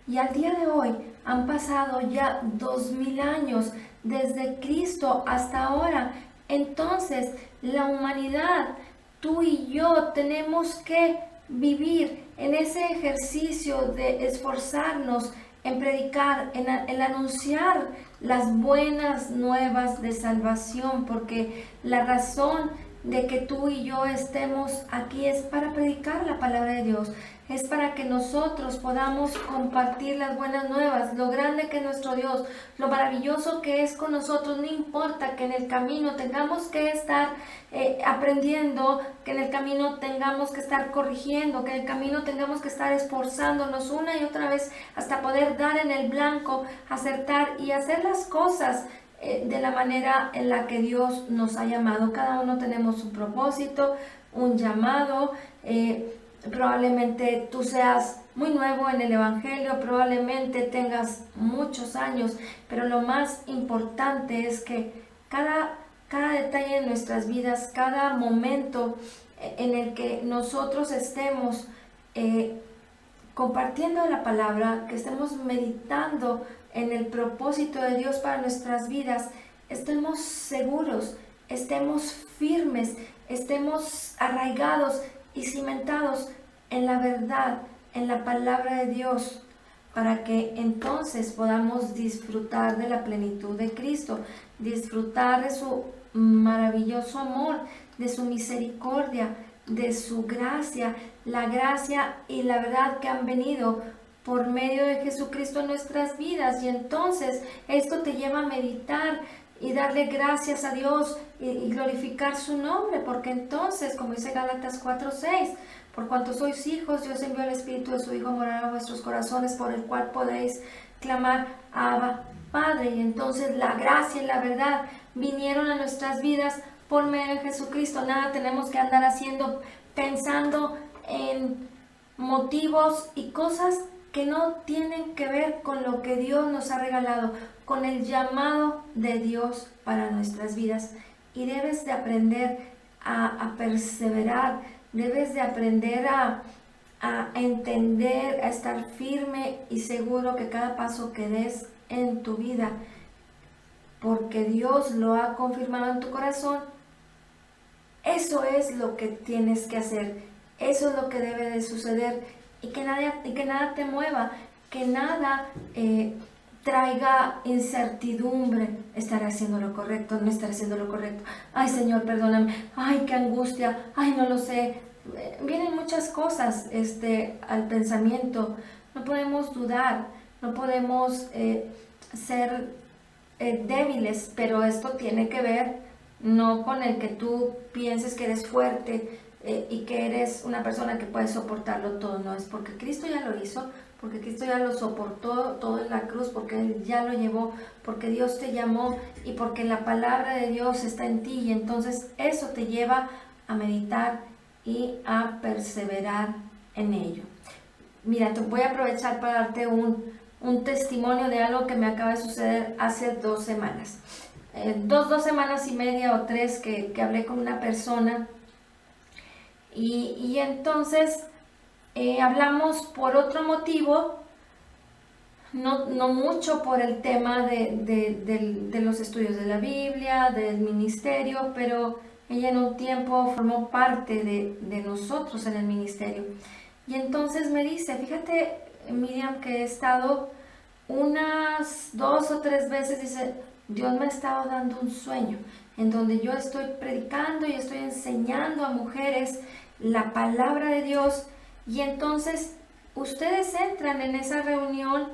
Y al día de hoy han pasado ya 2000 años desde Cristo hasta ahora. Entonces, la humanidad, tú y yo, tenemos que vivir en ese ejercicio de esforzarnos en predicar, en anunciar las buenas nuevas de salvación, porque la razón de que tú y yo estemos aquí es para predicar la palabra de Dios, es para que nosotros podamos compartir las buenas nuevas, lo grande que es nuestro Dios, lo maravilloso que es con nosotros. No importa que en el camino tengamos que estar aprendiendo, que en el camino tengamos que estar corrigiendo, que en el camino tengamos que estar esforzándonos una y otra vez hasta poder dar en el blanco, acertar y hacer las cosas de la manera en la que Dios nos ha llamado. Cada uno tenemos un propósito, un llamado. Probablemente tú seas muy nuevo en el Evangelio, probablemente tengas muchos años, pero lo más importante es que cada detalle en nuestras vidas, cada momento en el que nosotros estemos compartiendo la palabra, que estemos meditando en el propósito de Dios para nuestras vidas, estemos seguros, estemos firmes, estemos arraigados y cimentados en la verdad, en la palabra de Dios, para que entonces podamos disfrutar de la plenitud de Cristo, disfrutar de su maravilloso amor, de su misericordia, de su gracia, la gracia y la verdad que han venido por medio de Jesucristo en nuestras vidas. Y entonces esto te lleva a meditar y darle gracias a Dios y glorificar su nombre, porque entonces, como dice Gálatas 4:6, por cuanto sois hijos, Dios envió el Espíritu de su Hijo a morar a vuestros corazones, por el cual podéis clamar Abba, Padre. Y entonces la gracia y la verdad vinieron a nuestras vidas por medio de Jesucristo. Nada tenemos que andar haciendo, pensando en motivos y cosas que no tienen que ver con lo que Dios nos ha regalado, con el llamado de Dios para nuestras vidas. Y debes de aprender a perseverar, debes de aprender a entender, a estar firme y seguro que cada paso que des en tu vida, porque Dios lo ha confirmado en tu corazón, eso es lo que tienes que hacer, eso es lo que debe de suceder, y que nada te mueva, que nada traiga incertidumbre. ¿Estaré haciendo lo correcto? ¿No estaré haciendo lo correcto? Ay, Señor, perdóname. Ay, qué angustia. Ay, no lo sé. Vienen muchas cosas al pensamiento. No podemos dudar, no podemos ser débiles, pero esto tiene que ver no con el que tú pienses que eres fuerte y que eres una persona que puede soportarlo todo. No, es porque Cristo ya lo hizo, porque Cristo ya lo soportó todo en la cruz, porque Él ya lo llevó, porque Dios te llamó y porque la palabra de Dios está en ti, y entonces eso te lleva a meditar y a perseverar en ello. Mira, te voy a aprovechar para darte un testimonio de algo que me acaba de suceder hace 2 semanas. 2 semanas y media o 3 que hablé con una persona y entonces hablamos por otro motivo, no mucho por el tema de los estudios de la Biblia, del ministerio, pero ella en un tiempo formó parte de nosotros en el ministerio. Y entonces me dice, fíjate, Miriam, que he estado unas 2 o 3 veces, dice, Dios me ha estado dando un sueño en donde yo estoy predicando y estoy enseñando a mujeres la palabra de Dios, y entonces ustedes entran en esa reunión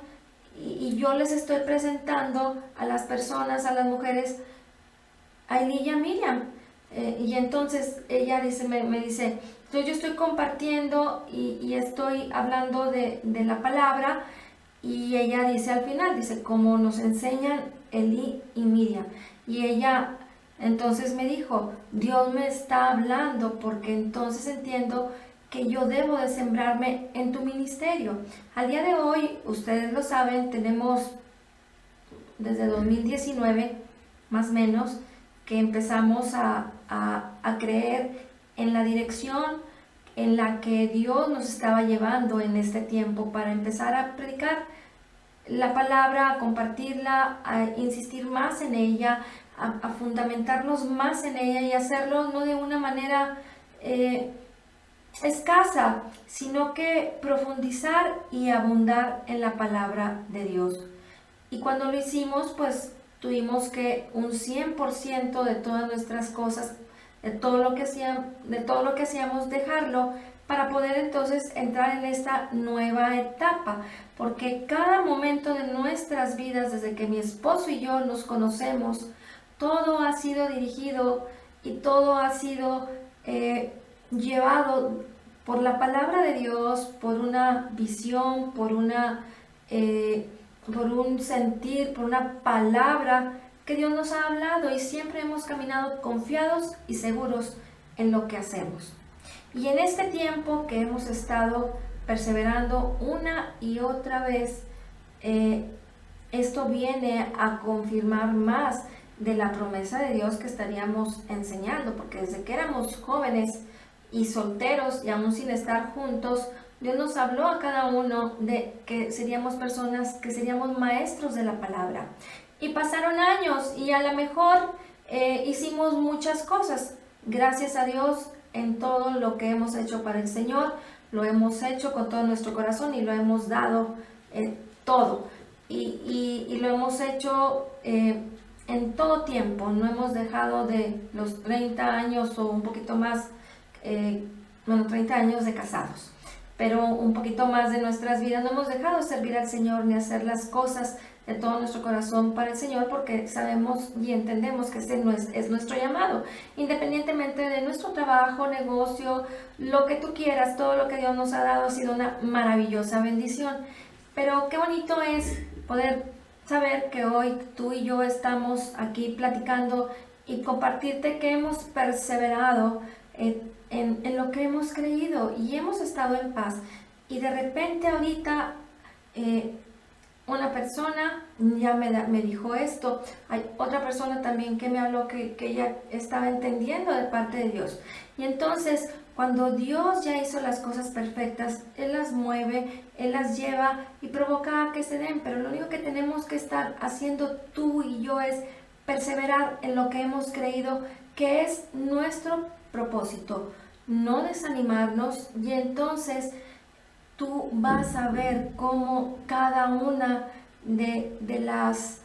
y yo les estoy presentando a las personas, a las mujeres, a Eli y a Miriam. Y entonces ella dice, me dice, entonces yo estoy compartiendo y estoy hablando de la palabra, y ella dice al final, dice, como nos enseñan Eli y Miriam. Y ella entonces me dijo, Dios me está hablando porque entonces entiendo que yo debo de sembrarme en tu ministerio. Al día de hoy, ustedes lo saben, tenemos desde 2019, más o menos, que empezamos a creer en la dirección, en la que Dios nos estaba llevando en este tiempo para empezar a predicar la palabra, a compartirla, a insistir más en ella, a fundamentarnos más en ella y hacerlo no de una manera escasa, sino que profundizar y abundar en la palabra de Dios. Y cuando lo hicimos, pues tuvimos que un 100% de todas nuestras cosas, de todo lo que hacíamos, dejarlo para poder entonces entrar en esta nueva etapa, porque cada momento de nuestras vidas, desde que mi esposo y yo nos conocemos, todo ha sido dirigido y todo ha sido llevado por la palabra de Dios, por una visión, por un sentir, por una palabra que Dios nos ha hablado, y siempre hemos caminado confiados y seguros en lo que hacemos. Y en este tiempo que hemos estado perseverando una y otra vez, esto viene a confirmar más de la promesa de Dios que estaríamos enseñando, porque desde que éramos jóvenes y solteros y aún sin estar juntos, Dios nos habló a cada uno de que seríamos personas, que seríamos maestros de la palabra. Y pasaron años y a lo mejor hicimos muchas cosas. Gracias a Dios, en todo lo que hemos hecho para el Señor, lo hemos hecho con todo nuestro corazón y lo hemos dado todo. Y lo hemos hecho en todo tiempo. No hemos dejado de los 30 años o un poquito más, 30 años de casados, pero un poquito más de nuestras vidas no hemos dejado de servir al Señor ni hacer las cosas de todo nuestro corazón para el Señor, porque sabemos y entendemos que ese es nuestro llamado, independientemente de nuestro trabajo, negocio, lo que tú quieras. Todo lo que Dios nos ha dado ha sido una maravillosa bendición. Pero qué bonito es poder saber que hoy tú y yo estamos aquí platicando y compartirte que hemos perseverado en lo que hemos creído y hemos estado en paz. Y de repente ahorita una persona ya me dijo esto. Hay otra persona también que me habló que ella estaba entendiendo de parte de Dios. Y entonces, cuando Dios ya hizo las cosas perfectas, Él las mueve, Él las lleva y provoca que se den. Pero lo único que tenemos que estar haciendo tú y yo es perseverar en lo que hemos creído, que es nuestro propósito, no desanimarnos. Y entonces tú vas a ver cómo cada una de las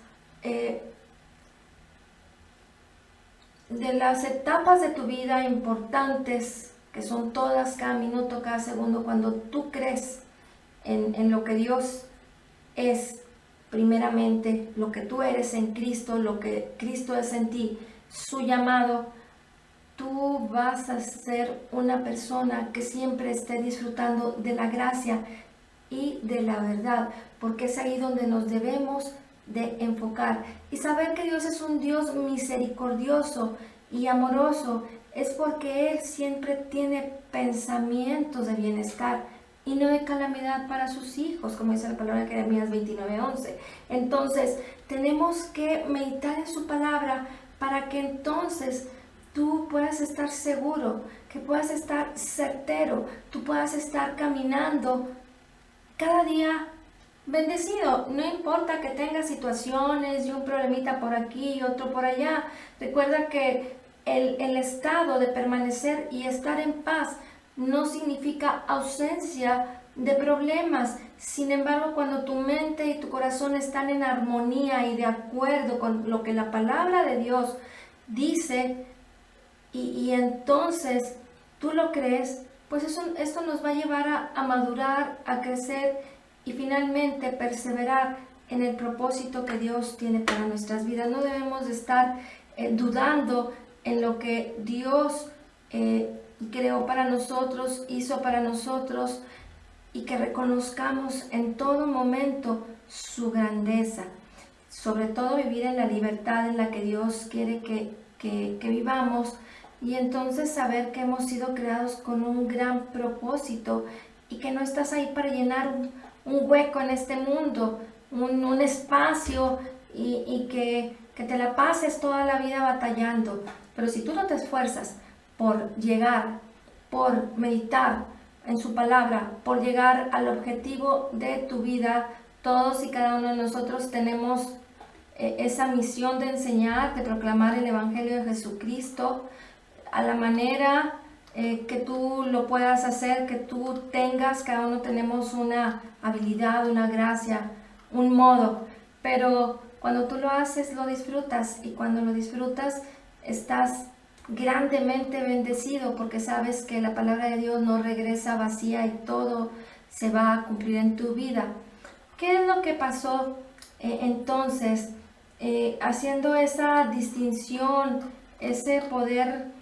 etapas de tu vida importantes, que son todas, cada minuto, cada segundo, cuando tú crees en lo que Dios es, primeramente, lo que tú eres en Cristo, lo que Cristo es en ti, su llamado, tú vas a ser una persona que siempre esté disfrutando de la gracia y de la verdad, porque es ahí donde nos debemos de enfocar. Y saber que Dios es un Dios misericordioso y amoroso es porque Él siempre tiene pensamientos de bienestar y no de calamidad para sus hijos, como dice la palabra de Jeremías 29:11. Entonces tenemos que meditar en su palabra para que entonces tú puedas estar seguro, que puedas estar certero, tú puedas estar caminando cada día bendecido. No importa que tengas situaciones y un problemita por aquí y otro por allá. Recuerda que el estado de permanecer y estar en paz no significa ausencia de problemas. Sin embargo, cuando tu mente y tu corazón están en armonía y de acuerdo con lo que la palabra de Dios dice, y entonces tú lo crees, pues esto nos va a llevar a madurar, a crecer y finalmente perseverar en el propósito que Dios tiene para nuestras vidas. No debemos de estar dudando en lo que Dios creó para nosotros, hizo para nosotros, y que reconozcamos en todo momento su grandeza. Sobre todo vivir en la libertad en la que Dios quiere que vivamos. Y entonces saber que hemos sido creados con un gran propósito y que no estás ahí para llenar un hueco en este mundo, un espacio y que te la pases toda la vida batallando. Pero si tú no te esfuerzas por llegar por meditar en su palabra, por llegar al objetivo de tu vida. Todos y cada uno de nosotros tenemos esa misión de enseñar, de proclamar el Evangelio de Jesucristo a la manera que tú lo puedas hacer, que tú tengas. Cada uno tenemos una habilidad, una gracia, un modo, pero cuando tú lo haces lo disfrutas, y cuando lo disfrutas estás grandemente bendecido, porque sabes que la palabra de Dios no regresa vacía y todo se va a cumplir en tu vida. ¿Qué es lo que pasó entonces? Haciendo esa distinción, ese poder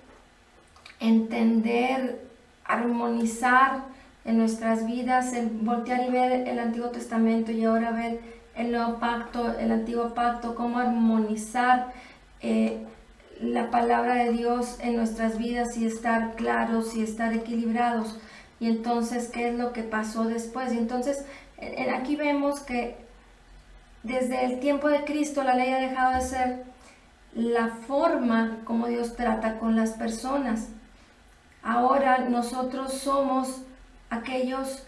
entender, armonizar en nuestras vidas, el voltear y ver el Antiguo Testamento y ahora ver el Nuevo Pacto, el Antiguo Pacto, cómo armonizar la palabra de Dios en nuestras vidas y estar claros y estar equilibrados. Y entonces, ¿qué es lo que pasó después? Y entonces, aquí vemos que desde el tiempo de Cristo la ley ha dejado de ser la forma como Dios trata con las personas. Ahora nosotros somos aquellos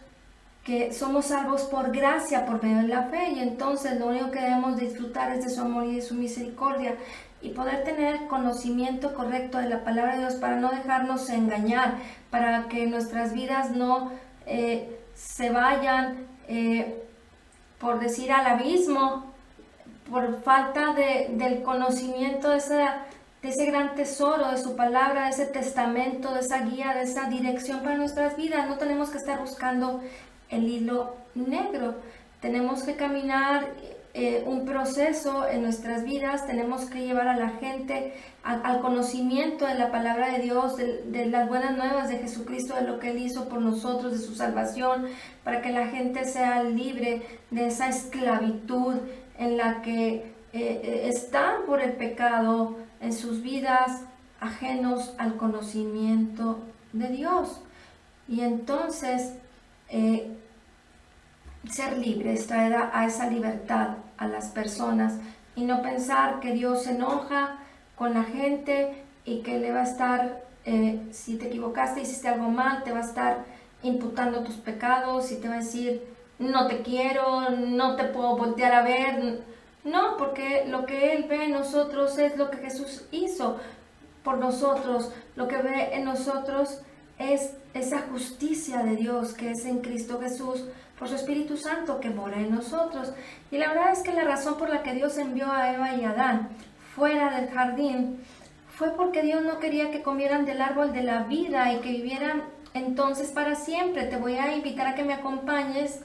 que somos salvos por gracia, por medio de la fe, y entonces lo único que debemos disfrutar es de su amor y de su misericordia, y poder tener conocimiento correcto de la palabra de Dios para no dejarnos engañar, para que nuestras vidas no se vayan, por decir, al abismo, por falta del conocimiento de ese gran tesoro, de su palabra, de ese testamento, de esa guía, de esa dirección para nuestras vidas. No tenemos que estar buscando el hilo negro. Tenemos que caminar un proceso en nuestras vidas. Tenemos que llevar a la gente al conocimiento de la palabra de Dios, de las buenas nuevas de Jesucristo, de lo que Él hizo por nosotros, de su salvación, para que la gente sea libre de esa esclavitud en la que están por el pecado en sus vidas, ajenos al conocimiento de Dios. Y entonces ser libres, traer a esa libertad a las personas, y no pensar que Dios se enoja con la gente y que le va a estar, si te equivocaste, hiciste algo mal, te va a estar imputando tus pecados y te va a decir: no te quiero, no te puedo voltear a ver. No, porque lo que Él ve en nosotros es lo que Jesús hizo por nosotros. Lo que ve en nosotros es esa justicia de Dios que es en Cristo Jesús, por su Espíritu Santo que mora en nosotros. Y la verdad es que la razón por la que Dios envió a Eva y a Adán fuera del jardín fue porque Dios no quería que comieran del árbol de la vida y que vivieran entonces para siempre. Te voy a invitar a que me acompañes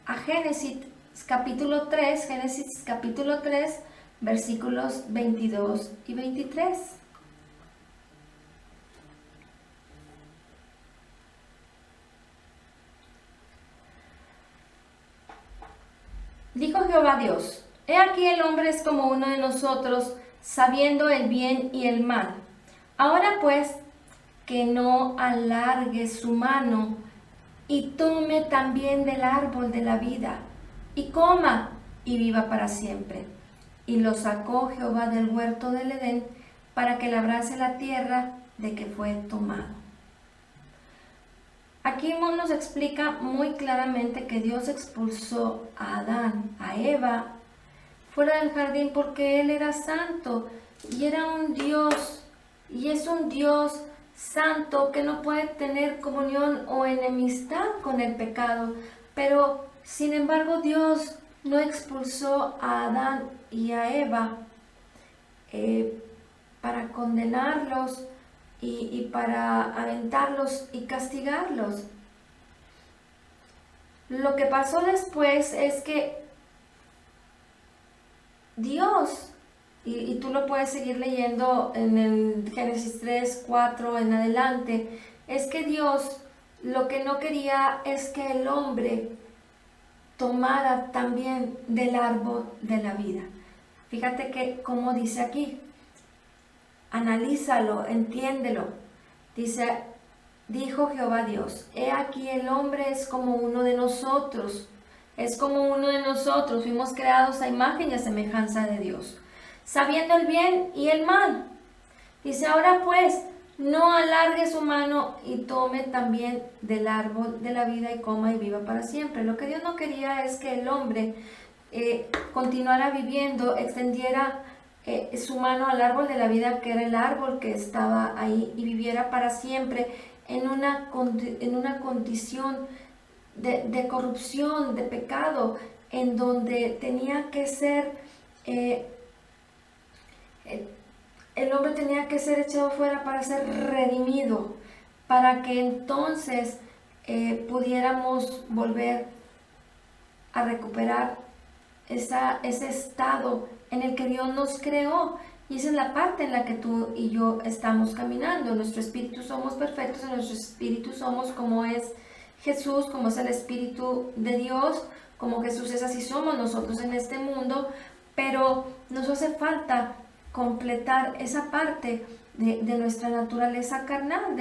a Génesis capítulo 3, versículos 22 y 23. Dijo Jehová Dios: he aquí el hombre es como uno de nosotros, sabiendo el bien y el mal. Ahora pues, que no alargue su mano y tome también del árbol de la vida, y coma y viva para siempre. Y lo sacó Jehová del huerto del Edén para que labrase la tierra de que fue tomado. Aquí nos explica muy claramente que Dios expulsó a Adán, a Eva, fuera del jardín porque Él era santo y era un Dios, y es un Dios santo que no puede tener comunión o enemistad con el pecado. Pero sin embargo Dios no expulsó a Adán y a Eva para condenarlos y para aventarlos y castigarlos. Lo que pasó después es que Dios, y tú lo puedes seguir leyendo en el Génesis 3, 4 en adelante, es que Dios lo que no quería es que el hombre tomara también del árbol de la vida. Fíjate que como dice aquí, analízalo, entiéndelo. Dice: dijo Jehová Dios, he aquí el hombre es como uno de nosotros. Es como uno de nosotros, fuimos creados a imagen y a semejanza de Dios, sabiendo el bien y el mal. Dice: ahora pues, no alargue su mano y tome también del árbol de la vida y coma y viva para siempre. Lo que Dios no quería es que el hombre continuara viviendo, extendiera su mano al árbol de la vida, que era el árbol que estaba ahí, y viviera para siempre en una condición de corrupción, de pecado, en donde tenía que ser, el hombre tenía que ser echado fuera para ser redimido, para que entonces pudiéramos volver a recuperar ese estado en el que Dios nos creó. Y esa es la parte en la que tú y yo estamos caminando. En nuestro espíritu somos perfectos, en nuestro espíritu somos como es Jesús, como es el Espíritu de Dios, como Jesús es, así somos nosotros en este mundo, pero nos hace falta completar esa parte de nuestra naturaleza carnal,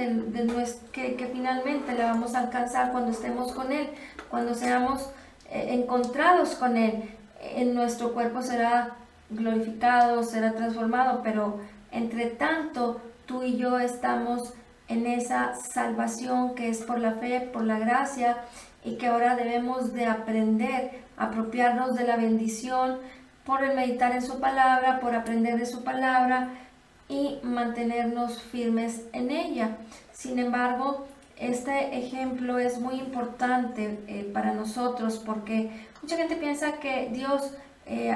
que finalmente la vamos a alcanzar cuando estemos con Él, cuando seamos encontrados con Él. En nuestro cuerpo será glorificado, será transformado, pero entre tanto tú y yo estamos en esa salvación que es por la fe, por la gracia, y que ahora debemos de aprender a apropiarnos de la bendición por el meditar en su palabra, por aprender de su palabra y mantenernos firmes en ella. Sin embargo, este ejemplo es muy importante para nosotros, porque mucha gente piensa que Dios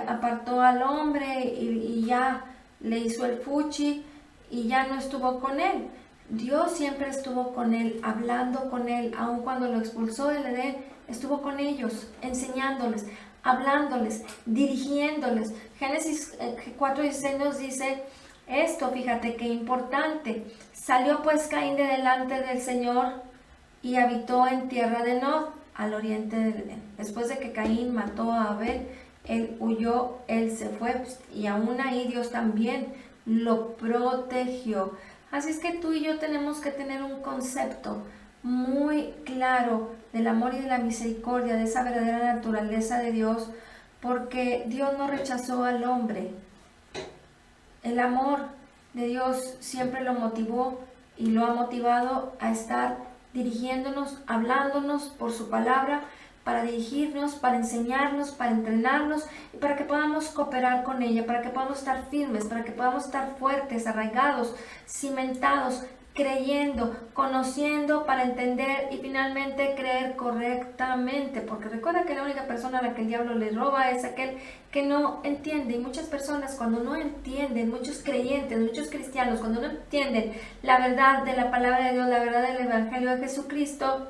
apartó al hombre y ya le hizo el fuchi y ya no estuvo con él. Dios siempre estuvo con él, hablando con él, aun cuando lo expulsó del Edén, estuvo con ellos, enseñándoles, hablándoles, dirigiéndoles. Génesis 4:16 nos dice esto, fíjate qué importante. Salió pues Caín de delante del Señor y habitó en tierra de Nod, al oriente del Edén. Después de que Caín mató a Abel, él huyó, él se fue, y aún ahí Dios también lo protegió. Así es que tú y yo tenemos que tener un concepto muy claro del amor y de la misericordia, de esa verdadera naturaleza de Dios, porque Dios no rechazó al hombre. El amor de Dios siempre lo motivó y lo ha motivado a estar dirigiéndonos, hablándonos por su palabra, para dirigirnos, para enseñarnos, para entrenarnos y para que podamos cooperar con ella, para que podamos estar firmes, para que podamos estar fuertes, arraigados, cimentados, creyendo, conociendo para entender y finalmente creer correctamente, porque recuerda que la única persona a la que el diablo le roba es aquel que no entiende. Y muchas personas, cuando no entienden, muchos creyentes, muchos cristianos, cuando no entienden la verdad de la palabra de Dios, la verdad del Evangelio de Jesucristo,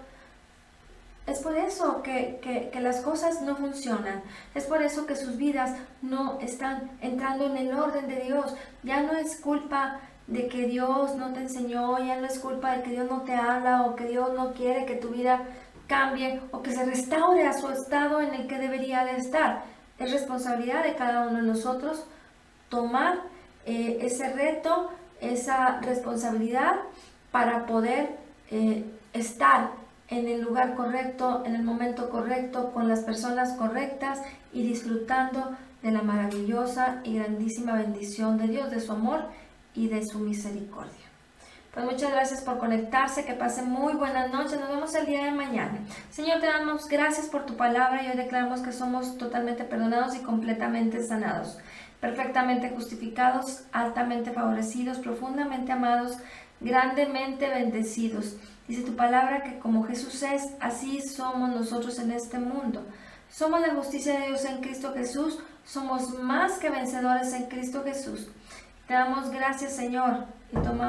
es por eso que las cosas no funcionan. Es por eso que sus vidas no están entrando en el orden de Dios. Ya no es culpa de que Dios no te enseñó, ya no es culpa de que Dios no te habla, o que Dios no quiere que tu vida cambie o que se restaure a su estado en el que debería de estar. Es responsabilidad de cada uno de nosotros tomar ese reto, esa responsabilidad para poder estar en el lugar correcto, en el momento correcto, con las personas correctas y disfrutando de la maravillosa y grandísima bendición de Dios, de su amor y de su misericordia. Pues muchas gracias por conectarse, que pasen muy buenas noches, nos vemos el día de mañana. Señor, te damos gracias por tu palabra y hoy declaramos que somos totalmente perdonados y completamente sanados, perfectamente justificados, altamente favorecidos, profundamente amados, grandemente bendecidos. Dice tu palabra que como Jesús es, así somos nosotros en este mundo. Somos la justicia de Dios en Cristo Jesús, somos más que vencedores en Cristo Jesús. Te damos gracias, Señor, y tomamos